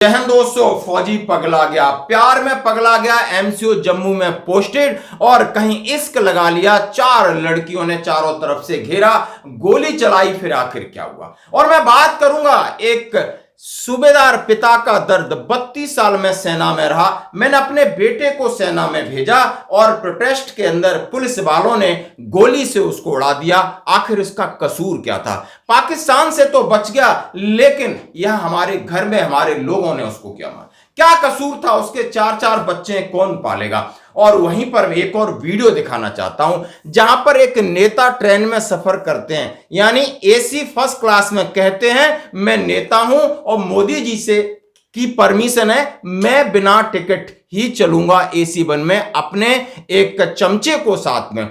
जय हिंद दोस्तों। फौजी पगला गया, प्यार में पगला गया, एमसीओ जम्मू में पोस्टेड और कहीं इश्क लगा लिया। 4 लड़कियों ने चारों तरफ से घेरा, गोली चलाई, फिर आखिर क्या हुआ। और मैं बात करूंगा एक सूबेदार पिता का दर्द। 32 साल में सेना में रहा, मैंने अपने बेटे को सेना में भेजा और प्रोटेस्ट के अंदर पुलिस वालों ने गोली से उसको उड़ा दिया। आखिर इसका कसूर क्या था? पाकिस्तान से तो बच गया, लेकिन यह हमारे घर में हमारे लोगों ने उसको क्या मारा? क्या कसूर था? उसके 4 बच्चे कौन पालेगा? और वहीं पर एक और वीडियो दिखाना चाहता हूं जहां पर एक नेता ट्रेन में सफर करते हैं, यानी एसी फर्स्ट क्लास में, कहते हैं मैं नेता हूं और मोदी जी से की परमिशन है, मैं बिना टिकट ही चलूंगा एसी 1 में अपने एक चमचे को साथ में।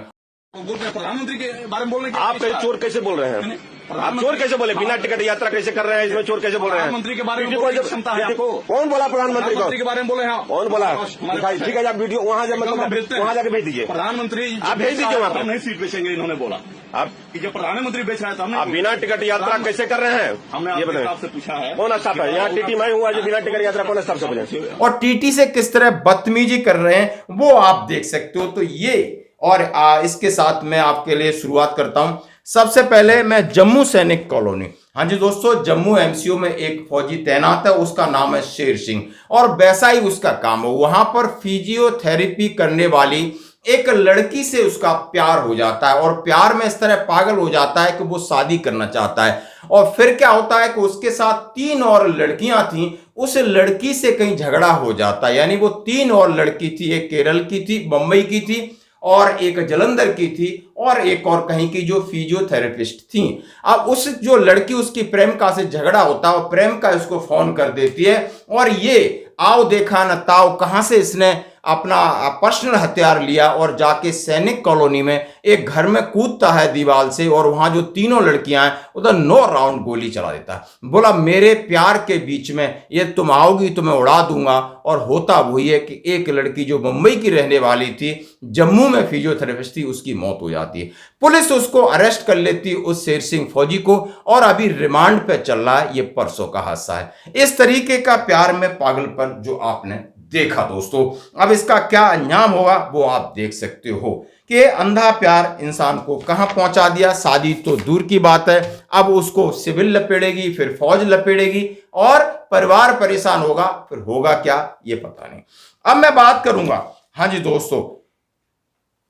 प्रधानमंत्री के बारे में बोल रहे हैं। आप चोर कैसे बोल रहे हैं? आप चोर कैसे बोले? बिना टिकट यात्रा कैसे कर रहे हैं? इसमें चोर कैसे बोल रहे हैं? प्रधानमंत्री के बारे में क्षमता है आपको? कौन बोला प्रधानमंत्री को? के बारे में बोले हैं? कौन बोला? ठीक है, आप वीडियो वहाँ वहाँ जाके भेज दीजिए। प्रधानमंत्री आप भेज दीजिए वहाँ पर। नहीं सीट बेचेंगे, इन्होंने बोला आप कि जब प्रधानमंत्री बेच रहा है तो आप बिना टिकट यात्रा कैसे कर रहे हैं? हमने ये बताइए। आपसे पूछा है कौन स्टाफ है यहाँ? टीटी मैं हुआ जो बिना टिकट यात्रा कौन स्टाफ से बोले? और टीटी से किस तरह बदतमीजी कर रहे हैं वो आप देख सकते हो। तो ये और इसके साथ मैं आपके लिए शुरुआत करता हूं। सबसे पहले मैं जम्मू सैनिक कॉलोनी, हाँ जी दोस्तों, जम्मू एमसीओ में एक फौजी तैनात है, उसका नाम है शेर सिंह और वैसा ही उसका काम है। वहां पर फिजियोथेरेपी करने वाली एक लड़की से उसका प्यार हो जाता है और प्यार में इस तरह पागल हो जाता है कि वो शादी करना चाहता है। और फिर क्या होता है कि उसके साथ 3 और लड़कियां थीं, उस लड़की से कहीं झगड़ा हो जाता है। यानी वो 3 और लड़की थी, एक केरल की थी, मुंबई की थी और एक जलंधर की थी और एक और कहीं की जो फिजियोथेरेपिस्ट थी। अब उस जो लड़की उसकी प्रेमिका से झगड़ा होता है और प्रेमिका इसको फोन कर देती है और ये आओ देखा न ताओ कहां से इसने अपना पर्सनल हथियार लिया और जाके सैनिक कॉलोनी में एक घर में कूदता है दीवार से और वहां जो 3 लड़कियां हैं उधर 9 राउंड गोली चला देता है। बोला मेरे प्यार के बीच में ये तुम आओगी तो मैं उड़ा दूंगा। और होता वही है कि एक लड़की जो मुंबई की रहने वाली थी, जम्मू में फिजियोथेरेपिस्ट थी, उसकी मौत हो जाती है। पुलिस उसको अरेस्ट कर लेती उस शेर सिंह फौजी को और अभी रिमांड पे चल रहा है। ये परसों का हादसा है। इस तरीके का प्यार में पागलपन जो आपने देखा दोस्तों, अब इसका क्या अंजाम होगा वो आप देख सकते हो कि अंधा प्यार इंसान को कहां पहुंचा दिया। शादी तो दूर की बात है, अब उसको सिविल लपेड़ेगी, फिर फौज लपेड़ेगी और परिवार परेशान होगा। फिर होगा क्या ये पता नहीं। अब मैं बात करूंगा, हाँ जी दोस्तों,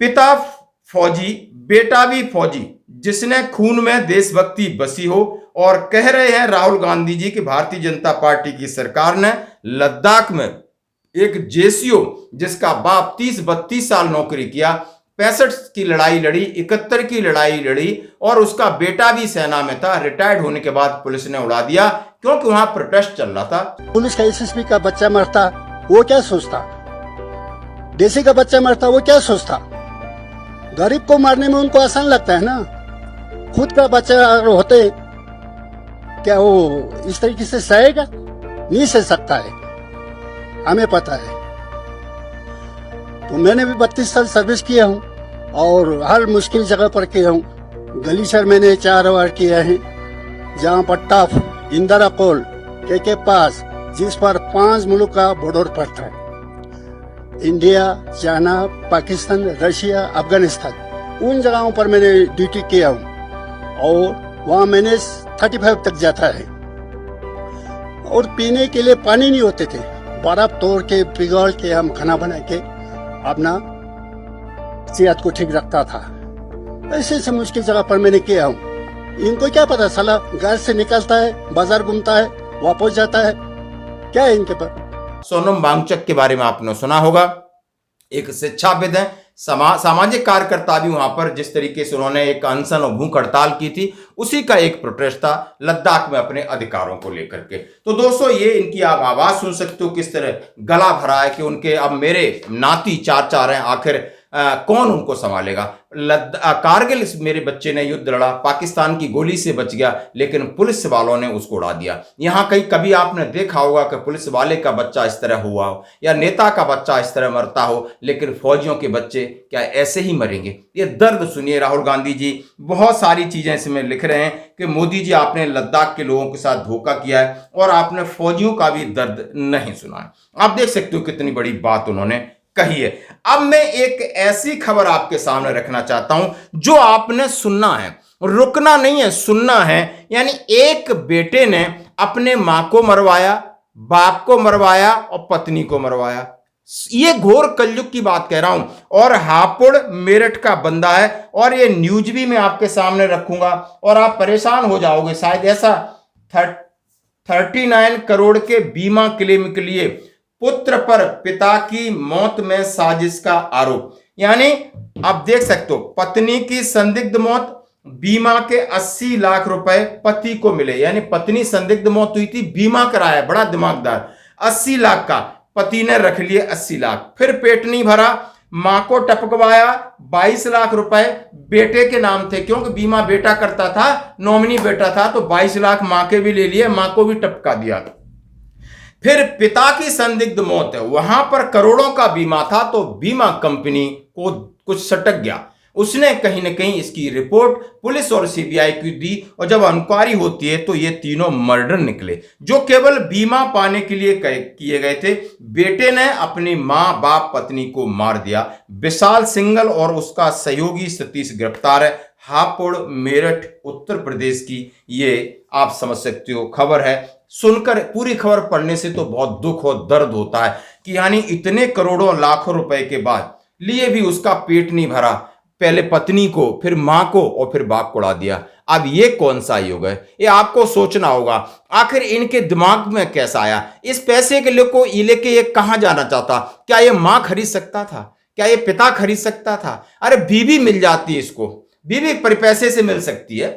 पिता फौजी, बेटा भी फौजी, जिसने खून में देशभक्ति बसी हो। और कह रहे हैं राहुल गांधी जी की भारतीय जनता पार्टी की सरकार ने लद्दाख में एक जेसीओ जिसका बाप 30-32 साल नौकरी किया, 65 की लड़ाई लड़ी, 71 की लड़ाई लड़ी और उसका बेटा भी सेना में था। रिटायर्ड होने के बाद पुलिस ने उड़ा दिया क्योंकि वहां प्रोटेस्ट चल रहा था। पुलिस का एसएसपी का बच्चा मरता वो क्या सोचता? डीसी का बच्चा मरता वो क्या सोचता? गरीब को मारने में उनको आसान लगता है ना। खुद का बच्चा होते क्या वो इस तरीके से सहेगा? नहीं सह सकता है, हमें पता है। तो मैंने भी 32 साल सर्विस किया हूँ और हर मुश्किल जगह पर किया हूँ। गलीसर मैंने 4 बार किया है, जहाँ पर टफ इंदिरा कोल के पास, जिस पर 5 मुल्क का बॉर्डर पड़ता है, India, China, Pakistan, Russia, Afghanistan, उन जगहों पर मैंने ड्यूटी किया हूँ और वहाँ मैंने 35 तक जाता है। और पीने के लिए पानी नहीं होते थे, बर्फ तोड़ के पिघल के हम खाना बना के अपना सेहत को ठीक रखता था। ऐसे ऐसे मुश्किल जगह पर मैंने किया हूँ। इनको क्या पता, साला घर से निकलता है, बाजार घूमता है, वापस जाता है, क्या है इनके पर। सोनम वांगचुक के बारे में आपने सुना होगा, एक शिक्षाविद है, सामाजिक कार्यकर्ता भी वहां पर, जिस तरीके से उन्होंने एक अनशन और भूख हड़ताल की थी, उसी का एक प्रोटेस्ट था लद्दाख में अपने अधिकारों को लेकर के। तो दोस्तों ये इनकी आप आवाज सुन सकते हो किस तरह गला भरा है कि उनके अब मेरे नाती 4 हैं, आखिर कौन उनको संभालेगा। कारगिल मेरे बच्चे ने युद्ध लड़ा, पाकिस्तान की गोली से बच गया, लेकिन पुलिस वालों ने उसको उड़ा दिया। यहां कभी आपने देखा होगा कि पुलिस वाले का बच्चा इस तरह हुआ हो या नेता का बच्चा इस तरह मरता हो, लेकिन फौजियों के बच्चे क्या ऐसे ही मरेंगे? ये दर्द सुनिए। राहुल गांधी जी बहुत सारी चीजें इसमें लिख रहे हैं कि मोदी जी आपने लद्दाख के लोगों के साथ धोखा किया है और आपने फौजियों का भी दर्द नहीं सुना है। आप देख सकते हो कितनी बड़ी बात उन्होंने कही है। अब मैं एक ऐसी खबर आपके सामने रखना चाहता हूं जो आपने सुनना है, रुकना नहीं है, सुनना है। यानी एक बेटे ने अपने मां को मरवाया, बाप को मरवाया और पत्नी को मरवाया। ये घोर कलयुग की बात कह रहा हूं और हापुड़ मेरठ का बंदा है और ये न्यूज भी मैं आपके सामने रखूंगा और आप परेशान हो जाओगे। शायद ऐसा 39 करोड़ के बीमा क्लेम के लिए पुत्र पर पिता की मौत में साजिश का आरोप। यानी आप देख सकते हो पत्नी की संदिग्ध मौत, बीमा के 80 लाख रुपए पति को मिले। यानी पत्नी संदिग्ध मौत हुई थी, बीमा कराया, बड़ा दिमागदार, 80 लाख का पति ने रख लिए 80 लाख। फिर पेट नहीं भरा, मां को टपकवाया, 22 लाख रुपए बेटे के नाम थे, क्योंकि बीमा बेटा करता था, नॉमिनी बेटा था, तो 22 लाख मां के भी ले लिए, मां को भी टपका दिया। फिर पिता की संदिग्ध मौत है, वहां पर करोड़ों का बीमा था, तो बीमा कंपनी को कुछ सटक गया। उसने कहीं ना कहीं इसकी रिपोर्ट पुलिस और सीबीआई को दी और जब इंक्वायरी होती है तो ये तीनों मर्डर निकले जो केवल बीमा पाने के लिए किए गए थे। बेटे ने अपनी मां, बाप, पत्नी को मार दिया। विशाल सिंघल और उसका सहयोगी सतीश गिरफ्तार है। हापुड़ मेरठ उत्तर प्रदेश की ये आप समझ सकते हो खबर है। सुनकर पूरी खबर पढ़ने से तो बहुत दुख और दर्द होता है कि यानी इतने करोड़ों लाखों रुपए के बाद लिए भी उसका पेट नहीं भरा। पहले पत्नी को, फिर मां को और फिर बाप को उड़ा दिया। अब ये कौन सा युग है? ये आपको सोचना होगा आखिर इनके दिमाग में कैसा आया। इस पैसे के लिए को लेके ये कहां जाना चाहता? क्या ये मां खरीद सकता था? क्या ये पिता खरीद सकता था? अरे बीवी मिल जाती है इसको, बीवी पैसे से मिल सकती है,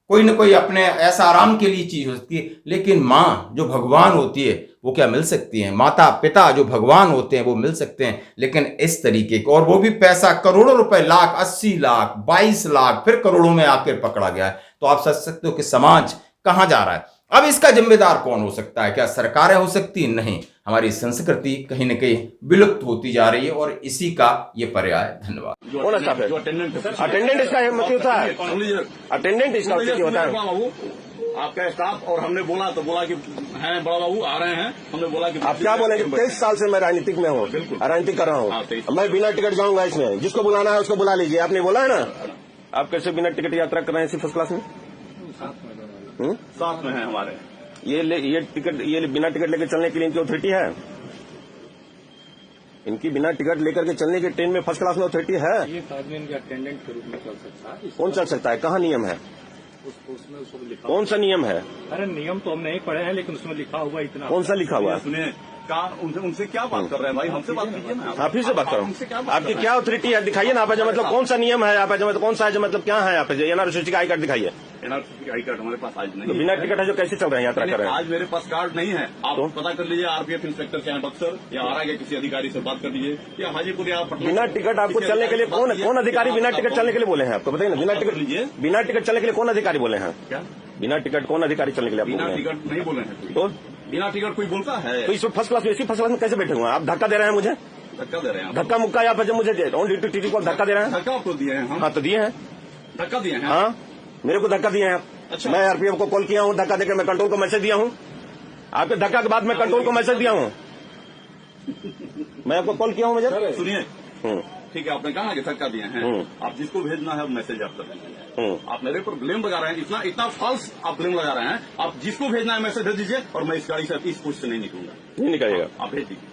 कोई ना कोई अपने ऐसा आराम के लिए चीज हो सकती है, लेकिन मां जो भगवान होती है वो क्या मिल सकती है? माता पिता जो भगवान होते हैं वो मिल सकते हैं, लेकिन इस तरीके को, और वो भी पैसा करोड़ों रुपए, लाख, 80 लाख, 22 लाख, फिर करोड़ों में आकर पकड़ा गया है। तो आप सोच सकते हो कि समाज कहां जा रहा है। अब इसका जिम्मेदार कौन हो सकता है? क्या सरकारें हो सकती? नहीं, हमारी संस्कृति कहीं ना कहीं विलुप्त होती जा रही है और इसी का ये पर्याय। धन्यवाद। कौन स्टाफ है? जो अटेंडेंट इसका मतलब होता है, अटेंडेंट इसका मतलब होता है। बाबू आपका स्टाफ और हमने बोला तो बोला कि हैं बड़ा बाबू आ रहे हैं, हमने बोला कि आप क्या बोलेंगे? 23 साल से मैं राजनीतिक में हूँ, राजनीतिक कर रहा हूँ। मैं बिना टिकट जाऊंगा इसमें, जिसको बुलाना है उसको बुला लीजिए। आपने बोला है ना, आप कैसे बिना टिकट यात्रा कर रहे हैं इसी फर्स्ट क्लास में? साथ में है हमारे। ये टिकट, ये बिना टिकट लेकर चलने के लिए इनकी अथॉरिटी है? इनकी बिना टिकट लेकर के चलने की ट्रेन में फर्स्ट क्लास में अथॉरिटी है? एक आदमी इनके अटेंडेंट के रूप में चल सकता है। कौन चल सकता है? कहाँ नियम है? उसमें उसको लिखा, कौन सा नियम है? अरे नियम तो हम नहीं पढ़े हैं, लेकिन उसमें लिखा हुआ इतना। कौन सा लिखा हुआ है? सुनिए, उनसे क्या बात कर रहे हैं भाई? हमसे बात कीजिए ना। आप फिर से बात करो। हमसे क्या बात आपकी क्या अथॉरिटी है? दिखाइए ना आप, मतलब कौन सा नियम है? आप कौन सा है, मतलब क्या है? आप एनआरसी का आई कार्ड दिखाइए। एनआरसी आई कार्ड हमारे पास आज नहीं तो है। बिना टिकट है जो कैसे चल रहे हैं, यात्रा कर रहे हैं? आज मेरे पास कार्ड नहीं है। आप तो? पता कर लीजिए, आरपीएफ इंस्पेक्टर चाहे बक्सर या आरा के किसी अधिकारी से बात कर लीजिए, या हाजीपुर या पटना। बिना टिकट आपको चलने के लिए कौन अधिकारी बिना टिकट चलने के लिए बोले हैं? आपको बताइए ना, बिना टिकट लीजिए। बिना टिकट चलने के लिए कौन अधिकारी बोले हैं? क्या बिना टिकट कौन अधिकारी चलने के लिए बिना आपको? टिकट नहीं बोले हैं? तो बिना टिकट कोई बोलता है? तो इस फर्स्ट क्लास में, इसी फर्स्ट क्लास में कैसे बैठे हुए हैं आप? धक्का दे रहे हैं मुझे, धक्का दे रहे हैं? धक्का मुक्का या फिर मुझे ऑन ड्यूटी टीटी को धक्का दे रहे हैं? धक्का आपको दिए हैं हम? हाँ तो दिए हैं, धक्का दिए हैं? हाँ मेरे को धक्का दिए हैं आप। अच्छा। मैं आरपीएफ को कॉल किया हूँ, धक्का देकर मैं कंट्रोल को मैसेज दिया हूँ। आपके धक्का के बाद मैं कंट्रोल को मैसेज दिया हूँ। मैं आपको कॉल किया हूँ मुझे। सुनिए, ठीक है, आपने कहा कि धक्का दिए हैं, आप जिसको भेजना है मैसेज आप कर देंगे। आप मेरे पर ब्लेम लगा रहे हैं, इतना फॉल्स आप ब्लेम लगा रहे हैं। आप जिसको भेजना है मैसेज भेज दीजिए और मैं इस गाड़ी से इस पोस्ट से नहीं निकलूंगा। नहीं निकलेगा, आप भेज दीजिए।